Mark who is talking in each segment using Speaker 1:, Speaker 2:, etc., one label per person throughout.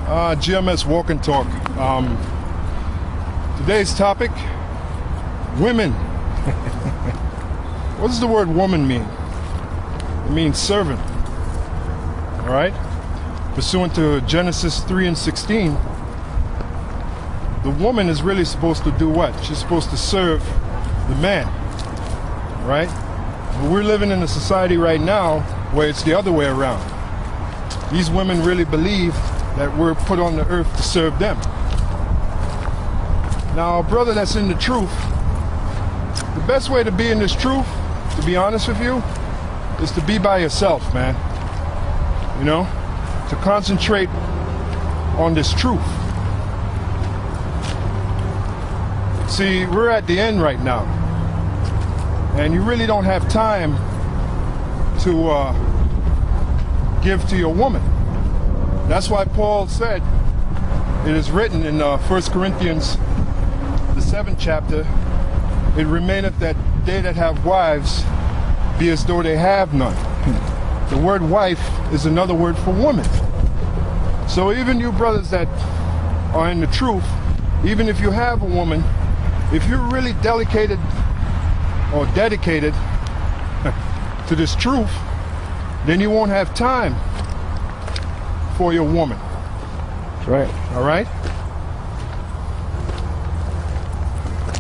Speaker 1: GMS Walk and Talk. Today's topic, women. What does the word woman mean? It means servant. All right? Pursuant to Genesis 3:16, the woman is really supposed to do what? She's supposed to serve the man. Right? But we're living in a society right now where it's the other way around. These women really believe that we're put on the earth to serve them. Now, a brother that's in the truth, the best way to be in this truth, to be honest with you, is to be by yourself, man. You know? To concentrate on this truth. See, we're at the end right now. And you really don't have time to give to your woman. That's why Paul said, it is written in 1 Corinthians, the 7th chapter, it remaineth that they that have wives be as though they have none. The word wife is another word for woman. So even you brothers that are in the truth, even if you have a woman, if you're really dedicated to this truth, then you won't have time for your woman.
Speaker 2: That's right.
Speaker 1: All right?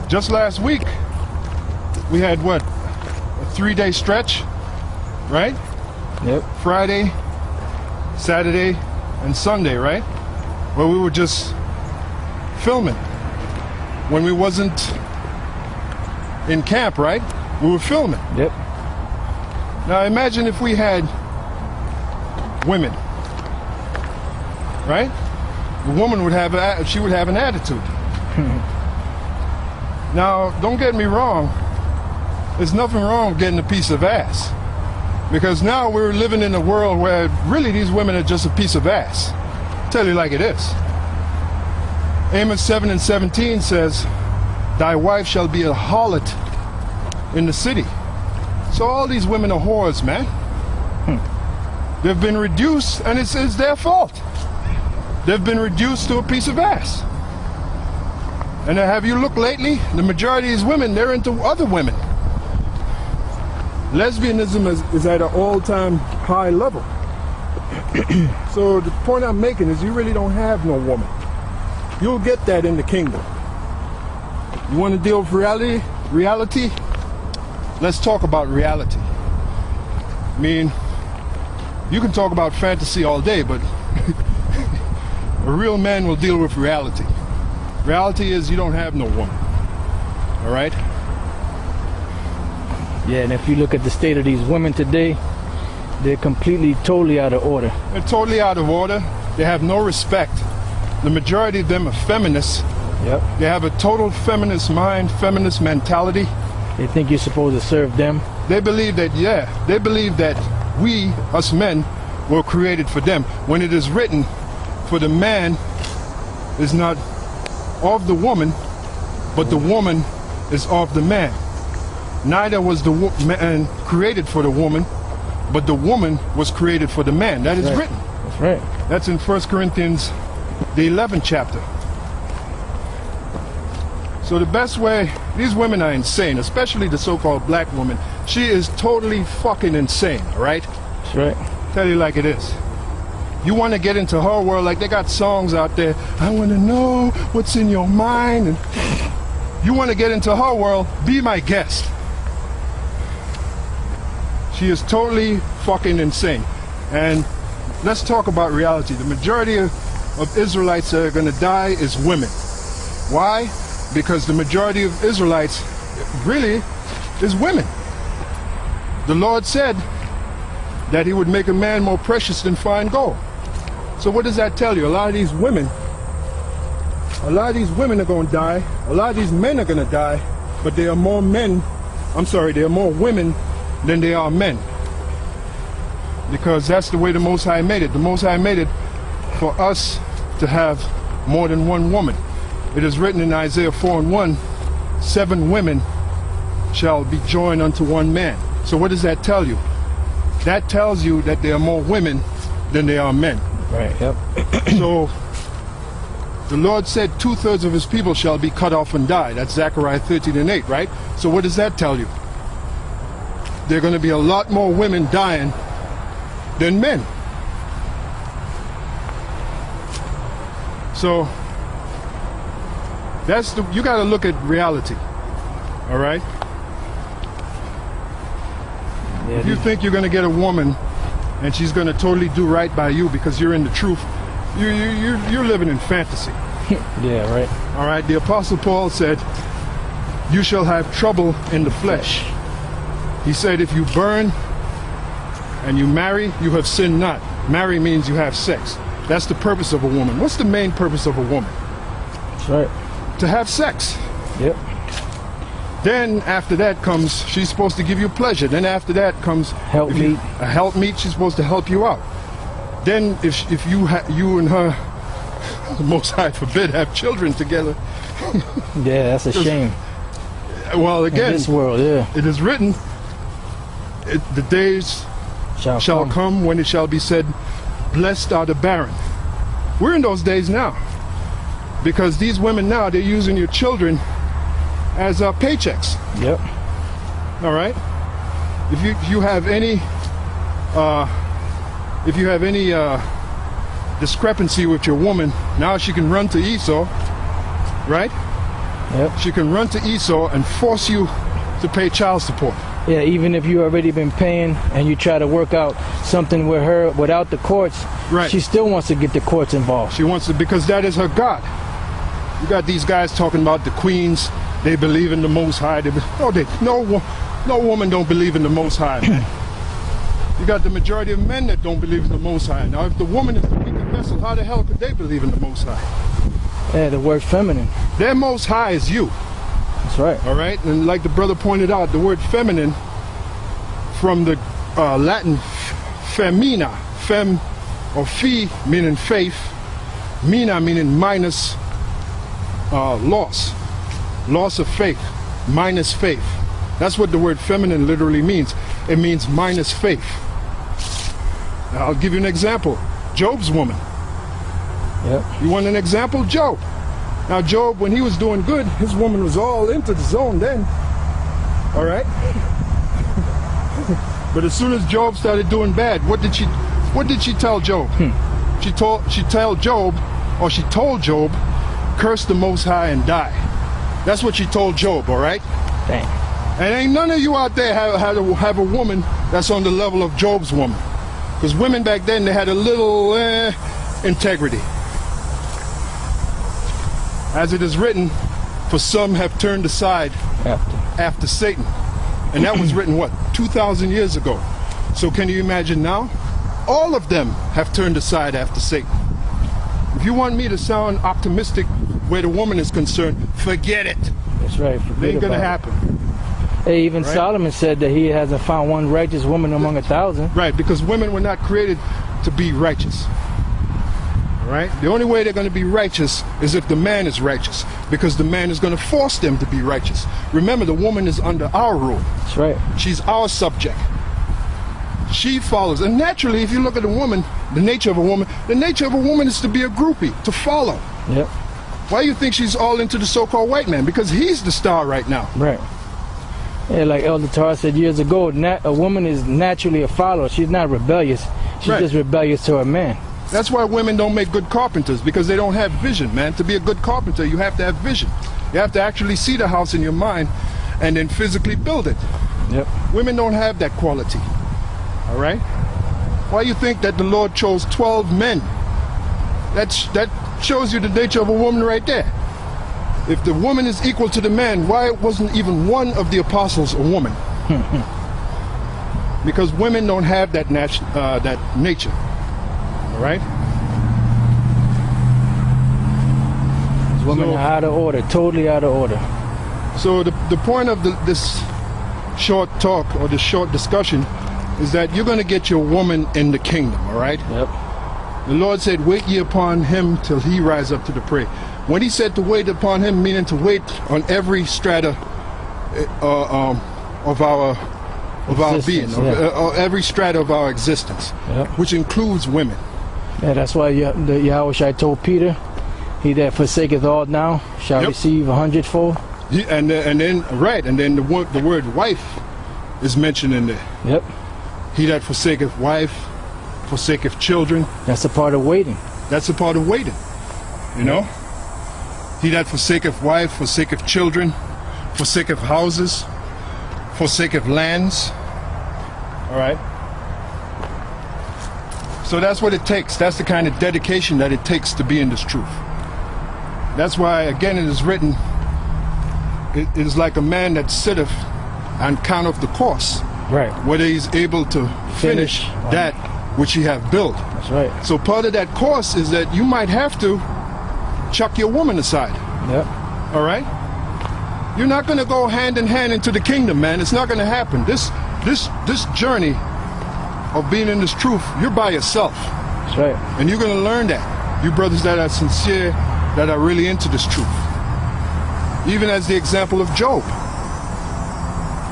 Speaker 1: Just last week, we had what? A 3-day stretch, right?
Speaker 2: Yep.
Speaker 1: Friday, Saturday, and Sunday, right? Where we were just filming. When we wasn't in camp, right? We were filming.
Speaker 2: Yep.
Speaker 1: Now imagine if we had women, right? The woman would have an attitude. Now, don't get me wrong. There's nothing wrong with getting a piece of ass. Because now we're living in a world where really these women are just a piece of ass. I'll tell you like it is. Amos 7:17 says, thy wife shall be a harlot in the city. So all these women are whores, man. They've been reduced, and it's their fault. They've been reduced to a piece of ass. And have you looked lately? The majority of these women, they're into other women. Lesbianism is at an all-time high level. So the point I'm making is you really don't have no woman. You'll get that in the kingdom. You want to deal with reality? Let's talk about reality. I mean, you can talk about fantasy all day, but a real man will deal with reality. Reality is you don't have no woman. All right?
Speaker 2: Yeah, and if you look at the state of these women today, they're totally out of order.
Speaker 1: They're totally out of order. They have no respect. The majority of them are feminists.
Speaker 2: Yep.
Speaker 1: They have a total feminist mind, feminist mentality.
Speaker 2: They think you're supposed to serve them.
Speaker 1: They believe that, they believe that we, us men, were created for them. When it is written, for the man is not of the woman, but the woman is of the man. Neither was the man created for the woman, but the woman was created for the man. That is written.
Speaker 2: That's right.
Speaker 1: That's in 1 Corinthians, the 11th chapter. So the best way, these women are insane, especially the so-called black woman. She is totally fucking insane, all right?
Speaker 2: That's right.
Speaker 1: Tell you like it is. You want to get into her world, like they got songs out there, I want to know what's in your mind. And you want to get into her world, be my guest. She is totally fucking insane. And let's talk about reality. The majority of Israelites that are going to die is women. Why? Because the majority of Israelites really is women. The Lord said that he would make a man more precious than fine gold. So what does that tell you? A lot of these women are going to die. A lot of these men are going to die, but there are more women than there are men. Because that's the way the Most High made it. The Most High made it for us to have more than one woman. It is written in Isaiah 4:1, 7 women shall be joined unto one man. So what does that tell you? That tells you that there are more women than there are men.
Speaker 2: Right, yep.
Speaker 1: So The Lord said 2/3 of his people shall be cut off and die. That's Zechariah 13:8, right? So what does that tell you? There are going to be a lot more women dying than men. So you got to look at reality. All right?
Speaker 2: Yeah,
Speaker 1: if you think you're going to get a woman and she's going to totally do right by you because you're in the truth, you're living in fantasy.
Speaker 2: Yeah, right.
Speaker 1: All right? The Apostle Paul said, you shall have trouble in the flesh. He said, if you burn and you marry, you have sinned not. Marry means you have sex. That's the purpose of a woman. What's the main purpose of a woman?
Speaker 2: That's right.
Speaker 1: To have sex.
Speaker 2: Yep.
Speaker 1: Then after that comes, she's supposed to give you pleasure. Then after that comes
Speaker 2: helpmeet.
Speaker 1: A helpmeet. She's supposed to help you out. Then if you and her, the Most High forbid, have children together.
Speaker 2: Yeah, that's a shame.
Speaker 1: Well, again,
Speaker 2: in this world, yeah.
Speaker 1: It is written, the days shall come when it shall be said, blessed are the barren. We're in those days now. Because these women now, they're using your children as paychecks.
Speaker 2: Yep.
Speaker 1: All right. If you have any discrepancy with your woman, now she can run to Esau, right?
Speaker 2: Yep.
Speaker 1: She can run to Esau and force you to pay child support.
Speaker 2: Yeah, even if you already been paying and you try to work out something with her without the courts,
Speaker 1: right, she
Speaker 2: still wants to get the courts involved.
Speaker 1: She wants to, because that is her God. You got these guys talking about the queens. They believe in the Most High. No woman don't believe in the Most High, man. You got the majority of men that don't believe in the Most High. Now, if the woman is the weaker vessel, how the hell could they believe in the Most High?
Speaker 2: Yeah, the word feminine.
Speaker 1: Their Most High is you.
Speaker 2: That's right.
Speaker 1: All right? And like the brother pointed out, the word feminine from the Latin femina, fem or fi meaning faith, mina meaning minus loss of faith, minus faith. That's what the word feminine literally means. It means minus faith. Now, I'll give you an example. Job's woman.
Speaker 2: Yep.
Speaker 1: You want an example? Job. Now Job, when he was doing good, his woman was all into the zone then. All right? But as soon as Job started doing bad, what did she tell Job? She told Job, curse the Most High and die. That's what she told Job, all right?
Speaker 2: Dang.
Speaker 1: And ain't none of you out there have a woman that's on the level of Job's woman. Because women back then, they had a little integrity. As it is written, for some have turned aside after Satan. And that was written, what, 2,000 years ago. So can you imagine now? All of them have turned aside after Satan. If you want me to sound optimistic where the woman is concerned, forget it.
Speaker 2: That's right.
Speaker 1: It ain't going to happen.
Speaker 2: Hey, even right? Solomon said that he hasn't found one righteous woman among 1,000.
Speaker 1: Right, because women were not created to be righteous. Right? The only way they're going to be righteous is if the man is righteous, because the man is going to force them to be righteous. Remember, the woman is under our rule.
Speaker 2: That's right.
Speaker 1: She's our subject. She follows. And naturally, if you look at a woman, the nature of a woman is to be a groupie, to follow.
Speaker 2: Yep.
Speaker 1: Why do you think she's all into the so-called white man? Because he's the star right now.
Speaker 2: Right. Yeah, like Elder Tar said years ago, a woman is naturally a follower. She's not rebellious. She's
Speaker 1: right.
Speaker 2: just rebellious to her man.
Speaker 1: That's why women don't make good carpenters, because they don't have vision, man. To be a good carpenter, you have to have vision. You have to actually see the house in your mind and then physically build it.
Speaker 2: Yep.
Speaker 1: Women don't have that quality. All right? Why do you think that the Lord chose 12 men? That shows you the nature of a woman right there. If the woman is equal to the man, why wasn't even one of the apostles a woman? Because women don't have that nature. All right?
Speaker 2: Women are out of order, totally out of order.
Speaker 1: So the point of this short talk or this short discussion is that you're going to get your woman in the kingdom, all right?
Speaker 2: Yep.
Speaker 1: The Lord said, wait ye upon him till he rise up to the prey. When he said to wait upon him, meaning to wait on every strata of our being, every strata of our existence,
Speaker 2: yep.
Speaker 1: which includes women.
Speaker 2: Yeah, that's why the Yahushua told Peter, He that forsaketh all now shall
Speaker 1: Yep.
Speaker 2: receive 100-fold.
Speaker 1: And then the word wife is mentioned in there.
Speaker 2: Yep.
Speaker 1: He that forsaketh wife, forsaketh children.
Speaker 2: That's a part of waiting.
Speaker 1: That's a part of waiting. You know? He that forsaketh wife, forsaketh children, forsaketh houses, forsaketh lands. All right? So that's what it takes. That's the kind of dedication that it takes to be in this truth. That's why, again, it is written, it is like a man that sitteth and counteth the cost,
Speaker 2: Right.
Speaker 1: whether he's able to finish that which he have built.
Speaker 2: That's right.
Speaker 1: So part of that course is that you might have to chuck your woman aside.
Speaker 2: Yep.
Speaker 1: All right? You're not going to go hand in hand into the kingdom, man. It's not going to happen. This journey of being in this truth, you're by yourself.
Speaker 2: That's right.
Speaker 1: And you're going to learn that. You brothers that are sincere, that are really into this truth. Even as the example of Job.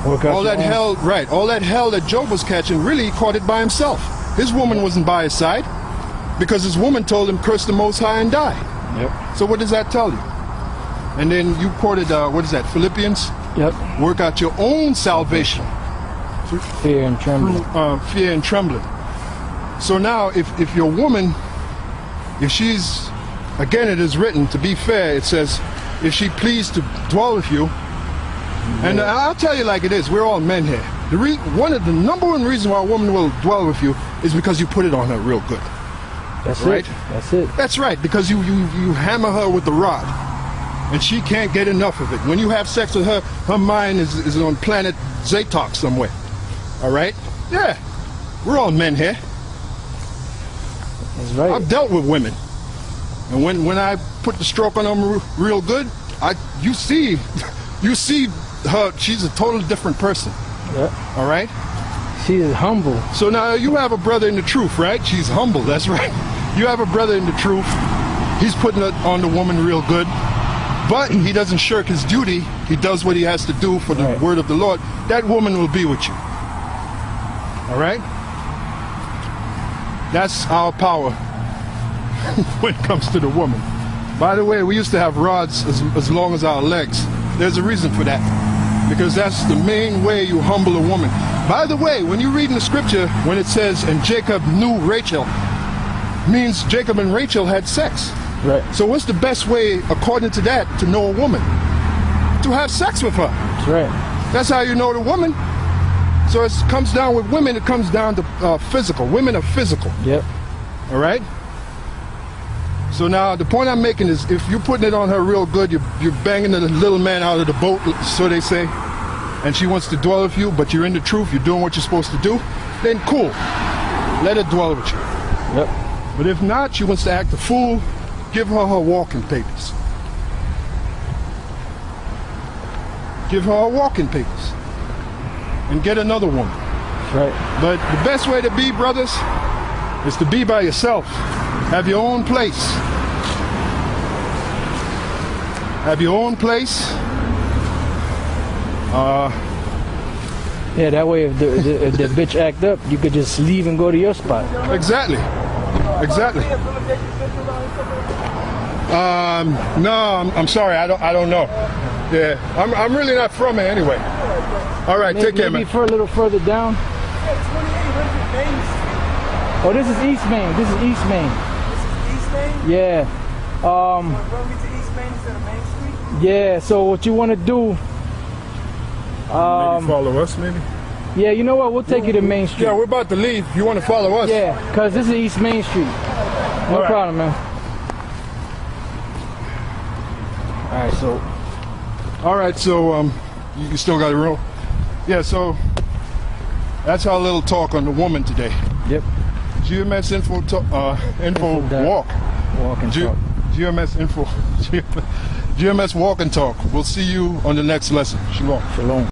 Speaker 2: Work out
Speaker 1: All
Speaker 2: your
Speaker 1: that
Speaker 2: own-
Speaker 1: hell, right, all that hell that Job was catching, really he caught it by himself. His woman wasn't by his side because his woman told him, curse the Most High and die.
Speaker 2: Yep.
Speaker 1: So what does that tell you? And then you quoted, what is that, Philippians?
Speaker 2: Yep.
Speaker 1: Work out your own salvation.
Speaker 2: Fear and trembling.
Speaker 1: Fear and trembling. So now, if your woman, if she's, again it is written, to be fair, it says, if she pleased to dwell with you, and I'll tell you like it is, we're all men here. One of the number one reasons why a woman will dwell with you is because you put it on her real good.
Speaker 2: That's
Speaker 1: Right.
Speaker 2: it. That's it.
Speaker 1: That's right, because you hammer her with the rod, and she can't get enough of it. When you have sex with her, her mind is on planet Zatok somewhere. All right? Yeah, we're all men here.
Speaker 2: That's right.
Speaker 1: I've dealt with women, and when I put the stroke on them real good, you see her. She's a totally different person.
Speaker 2: Yep.
Speaker 1: All right.
Speaker 2: She is humble.
Speaker 1: So now you have a brother in the truth, right? She's humble. That's right. You have a brother in the truth. He's putting it on the woman real good, but he doesn't shirk his duty. He does what he has to do for the
Speaker 2: Right.
Speaker 1: word of the Lord. That woman will be with you. All right? That's our power when it comes to the woman. By the way, we used to have rods as long as our legs. There's a reason for that, because that's the main way you humble a woman. By the way, when you read in the scripture, when it says, and Jacob knew Rachel, means Jacob and Rachel had sex.
Speaker 2: Right.
Speaker 1: So what's the best way, according to that, to know a woman? To have sex with her.
Speaker 2: That's right.
Speaker 1: That's how you know the woman. So it comes down with women, it comes down to physical. Women are physical.
Speaker 2: Yep.
Speaker 1: All right? So now the point I'm making is, if you're putting it on her real good, you're banging the little man out of the boat, so they say, and she wants to dwell with you, but you're in the truth, you're doing what you're supposed to do, then cool. Let her dwell with you.
Speaker 2: Yep.
Speaker 1: But if not, she wants to act a fool, give her her walking papers. Give her her walking papers. And get another woman.
Speaker 2: That's right.
Speaker 1: But the best way to be, brothers, is to be by yourself. Have your own place. Have your own place.
Speaker 2: Yeah, that way if the bitch act up, you could just leave and go to your spot.
Speaker 1: Exactly. Exactly. No, I'm sorry. I don't know. Yeah, I'm really not from here anyway. All right, take care, man.
Speaker 2: Maybe for a little further down. Oh, this is East Main. This is East Main.
Speaker 3: East Main?
Speaker 2: Yeah.
Speaker 3: Run me to East Main instead of Main Street?
Speaker 2: Yeah. So what you want to do?
Speaker 1: Maybe follow us, maybe.
Speaker 2: Yeah. You know what? We'll take you to Main Street.
Speaker 1: Yeah, we're about to leave. You want to follow us?
Speaker 2: Yeah, cause this is East Main Street. No
Speaker 1: right.
Speaker 2: problem, man. All right. So.
Speaker 1: All right, so you still got a roll? Yeah, so that's our little talk on the woman today.
Speaker 2: Yep.
Speaker 1: GMS info walk.
Speaker 2: Walk and talk.
Speaker 1: GMS info. GMS walk and talk. We'll see you on the next lesson. Shalom.
Speaker 2: Shalom.